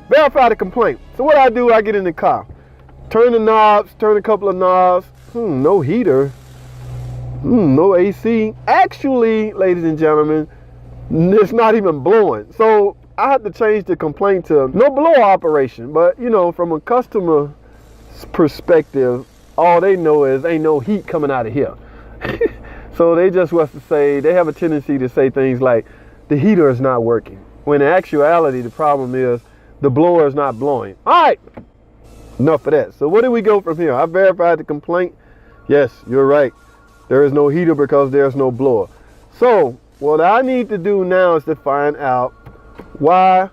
verify the complaint. So what I do, I get in the car, turn the knobs, turn a couple of knobs. No heater. No AC. Actually, ladies and gentlemen, it's not even blowing. So I had to change the complaint to no blower operation. But you know, from a customer perspective, all they know is ain't no heat coming out of here. So they just want to say, they have a tendency to say things like the heater is not working, when in actuality the problem is the blower is not blowing. All right, enough of that. So where do we go from here? I verified the complaint. Yes, you're right. There is no heater because there's no blower. So what I need to do now is to find out why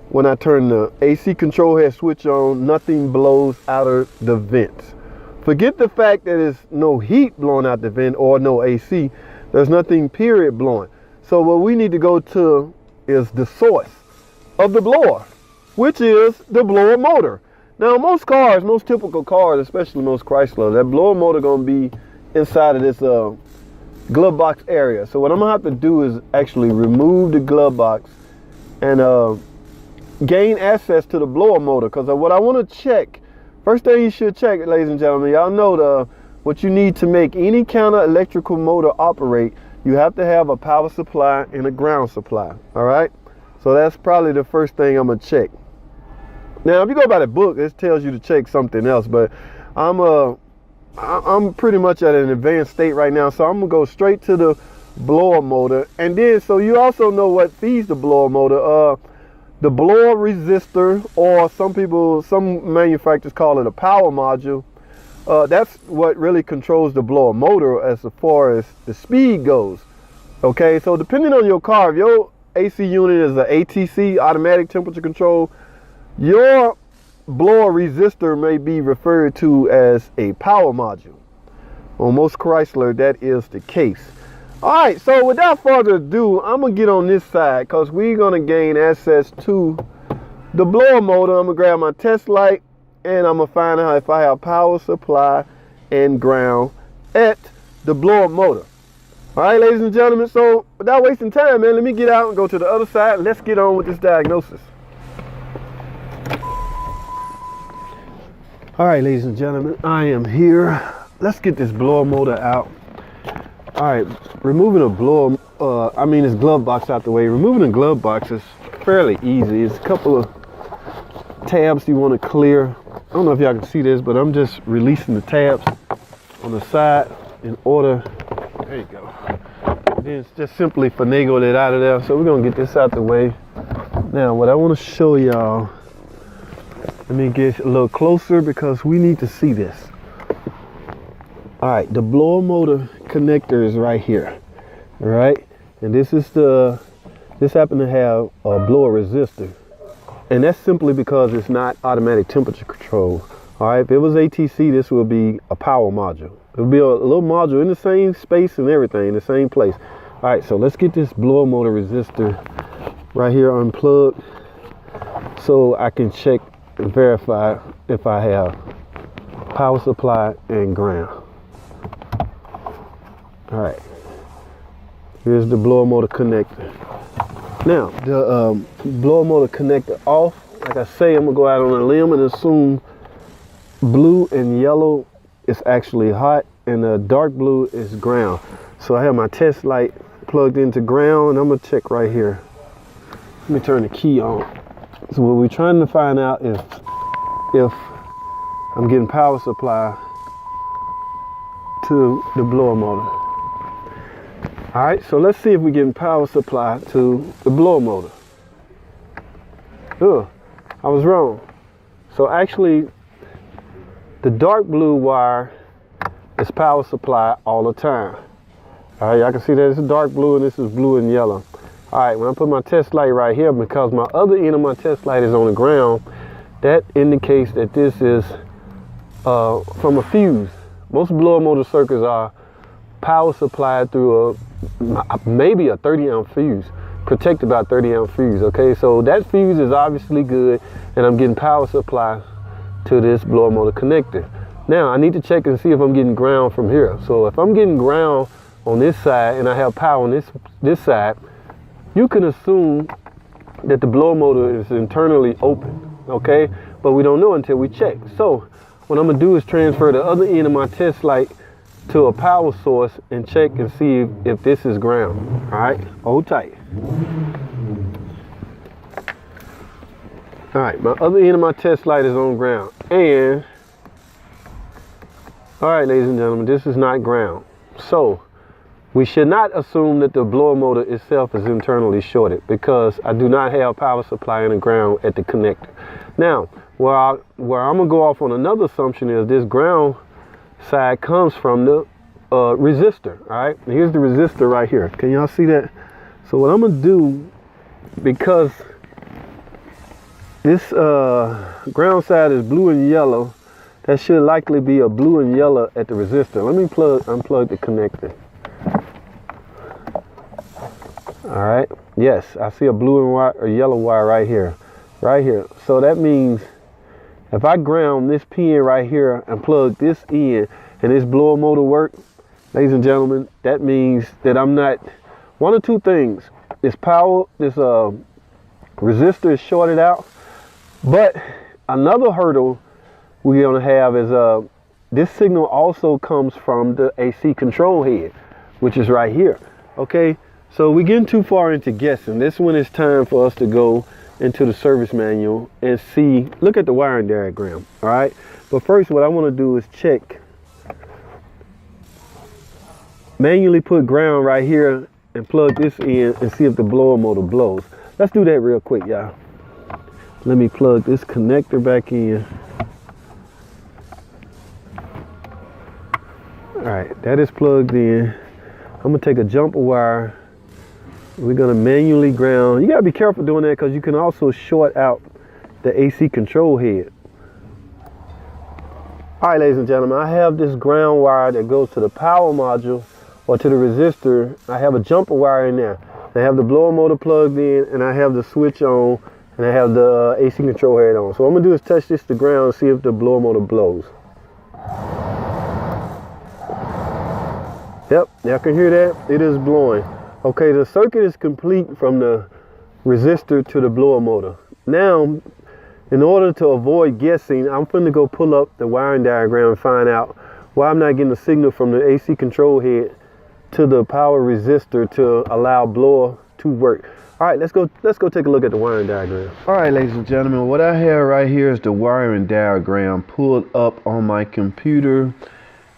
when I turn the AC control head switch on, nothing blows out of the vents. Forget the fact that there's no heat blowing out the vent or no AC. There's nothing period blowing. So what we need to go to is the source of the blower, which is the blower motor. Now most cars, most typical cars, especially most Chrysler, that blower motor gonna be inside of this glove box area. So what I'm gonna have to do is actually remove the glove box and gain access to the blower motor, because what I want to check, first thing you should check, ladies and gentlemen, y'all know what you need to make any kind of electrical motor operate, you have to have a power supply and a ground supply. All right, so that's probably the first thing I'm gonna check. Now if you go by the book, it tells you to check something else, but I'm pretty much at an advanced state right now, so I'm gonna go straight to the blower motor. And then, so you also know what feeds the blower motor, the blower resistor, or some manufacturers call it a power module. That's what really controls the blower motor as far as the speed goes. Okay, so depending on your car, if your AC unit is an ATC, automatic temperature control, your blower resistor may be referred to as a power module. On most Chrysler, that is the case. All right, so without further ado, I'm gonna get on this side because we're gonna gain access to the blower motor. I'm gonna grab my test light and I'm gonna find out if I have power supply and ground at the blower motor. All right, ladies and gentlemen, so without wasting time, man, let me get out and go to the other side. Let's get on with this diagnosis. All right, ladies and gentlemen, I am here. Let's get this blower motor out. All right, removing a blower, this glove box out the way. Removing the glove box is fairly easy. It's a couple of tabs you want to clear. I don't know if y'all can see this, but I'm just releasing the tabs on the side in order. There you go. Then it's just simply finagle it out of there. So we're gonna get this out the way. Now, what I want to show y'all, let me get a little closer because we need to see this. All right, the blower motor connector is right here. All right, and this happen to have a blower resistor, and that's simply because it's not automatic temperature control. All right, if it was ATC, this would be a power module. It would be a little module in the same space and everything, in the same place. All right, so let's get this blower motor resistor right here unplugged so I can check and verify if I have power supply and ground. All right, here's the blower motor connector. Now, the blower motor connector off. Like I say, I'm gonna go out on a limb and assume blue and yellow is actually hot and the dark blue is ground. So I have my test light plugged into ground and I'm gonna check right here. Let me turn the key on. So what we're trying to find out is if I'm getting power supply to the blower motor. All right, so let's see if we're getting power supply to the blower motor. I was wrong. So actually, the dark blue wire is power supply all the time. All right, y'all can see that it's dark blue and this is blue and yellow. All right, when I put my test light right here, because my other end of my test light is on the ground, that indicates that this is from a fuse. Most blower motor circuits are power supplied through maybe a 30 amp fuse, protected by 30 amp fuse. Okay, so that fuse is obviously good and I'm getting power supply to this blower motor connector. Now I need to check and see if I'm getting ground from here. So if I'm getting ground on this side and I have power on this side, you can assume that the blower motor is internally open, okay? But we don't know until we check. So what I'm gonna do is transfer the other end of my test light to a power source and check and see if this is ground. All right, hold tight. All right, my other end of my test light is on ground. And, all right, ladies and gentlemen, this is not ground. So we should not assume that the blower motor itself is internally shorted, because I do not have power supply in the ground at the connector. Now, where I'm gonna go off on another assumption is this ground side comes from the resistor. All right, here's the resistor right here. Can y'all see that? So what I'm gonna do, because this ground side is blue and yellow, that should likely be a blue and yellow at the resistor. Let me unplug the connector. All right, yes, I see a blue and white or yellow wire right here. So that means if I ground this pin right here and plug this in and this blower motor work, ladies and gentlemen, that means that I'm not, one of two things. This resistor is shorted out, but another hurdle we're gonna have is this signal also comes from the AC control head, which is right here, okay? So we're getting too far into guessing. This one is time for us to go into the service manual and see, look at the wiring diagram, all right? But first, what I want to do is check, manually put ground right here and plug this in and see if the blower motor blows. Let's do that real quick, y'all. Let me plug this connector back in. All right, that is plugged in. I'm gonna take a jumper wire. We're gonna manually ground. You gotta be careful doing that, because you can also short out the AC control head. All right, ladies and gentlemen, I have this ground wire that goes to the power module or to the resistor. I have a jumper wire in there. I have the blower motor plugged in, and I have the switch on, and I have the AC control head on. So what I'm gonna do is touch this to ground and see if the blower motor blows. Yep, y'all can hear that? It is blowing. Okay, the circuit is complete from the resistor to the blower motor. Now, in order to avoid guessing, I'm going to go pull up the wiring diagram and find out why I'm not getting a signal from the AC control head to the power resistor to allow blower to work. All right, let's go take a look at the wiring diagram. All right, ladies and gentlemen, what I have right here is the wiring diagram pulled up on my computer.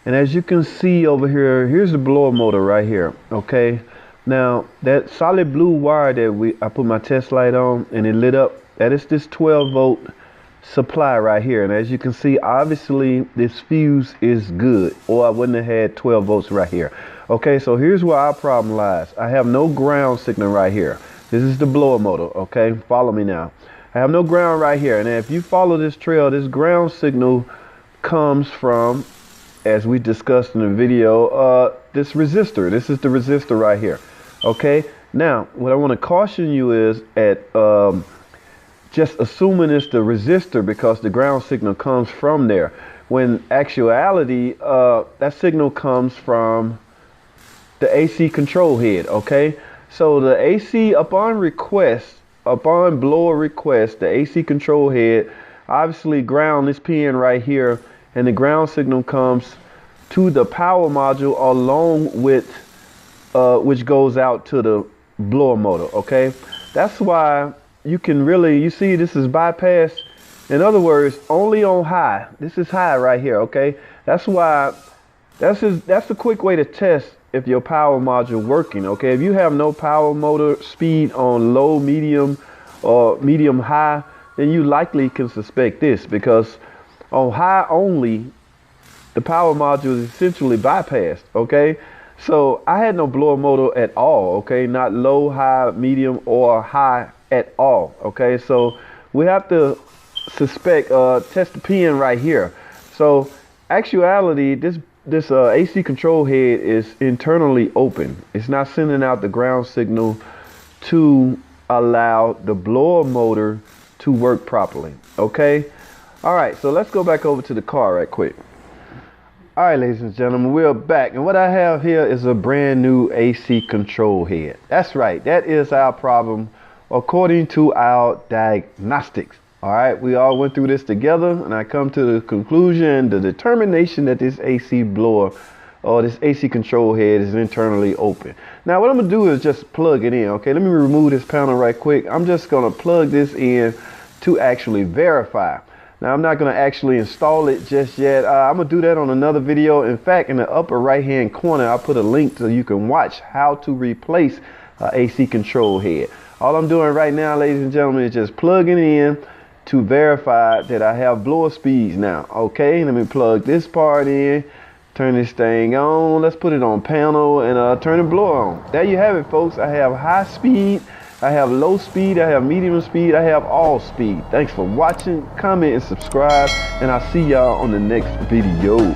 And as you can see over here, here's the blower motor right here, okay? Now, that solid blue wire that I put my test light on and it lit up, that is this 12-volt supply right here. And as you can see, obviously this fuse is good, or I wouldn't have had 12 volts right here. Okay, so here's where our problem lies. I have no ground signal right here. This is the blower motor, okay? Follow me now. I have no ground right here. And if you follow this trail, this ground signal comes from, as we discussed in the video, this resistor. This is the resistor right here. Okay, now what I want to caution you is at just assuming it's the resistor because the ground signal comes from there, when actuality that signal comes from the AC control head. Okay, so the AC upon blower request, the AC control head obviously ground this pin right here, and the ground signal comes to the power module along with which goes out to the blower motor. Okay, that's why you see this is bypass. In other words, only on high. This is high right here. Okay, that's why that's a quick way to test if your power module working. Okay, if you have no power motor speed on low, medium, or medium high, then you likely can suspect this, because on high only the power module is essentially bypassed. Okay, so I had no blower motor at all. Okay, not low, high, medium, or high at all. Okay, so we have to suspect test the pin right here. So actuality, this AC control head is internally open. It's not sending out the ground signal to allow the blower motor to work properly. Okay, all right, so let's go back over to the car right quick. All right, ladies and gentlemen, we're back, and what I have here is a brand new AC control head. That's right, that is our problem according to our diagnostics. All right, we all went through this together, and I come to the conclusion, the determination that this AC blower or this AC control head is internally open. Now what I'm gonna do is just plug it in. Okay, let me remove this panel right quick. I'm just gonna plug this in to actually verify. Now I'm not gonna actually install it just yet. I'm gonna do that on another video. In fact, in the upper right hand corner, I'll put a link so you can watch how to replace AC control head. All I'm doing right now, ladies and gentlemen, is just plugging in to verify that I have blower speeds now. Okay, let me plug this part in, turn this thing on. Let's put it on panel and turn the blower on. There you have it, folks. I have high speed, I have low speed, I have medium speed, I have all speed. Thanks for watching, comment and subscribe, and I'll see y'all on the next video.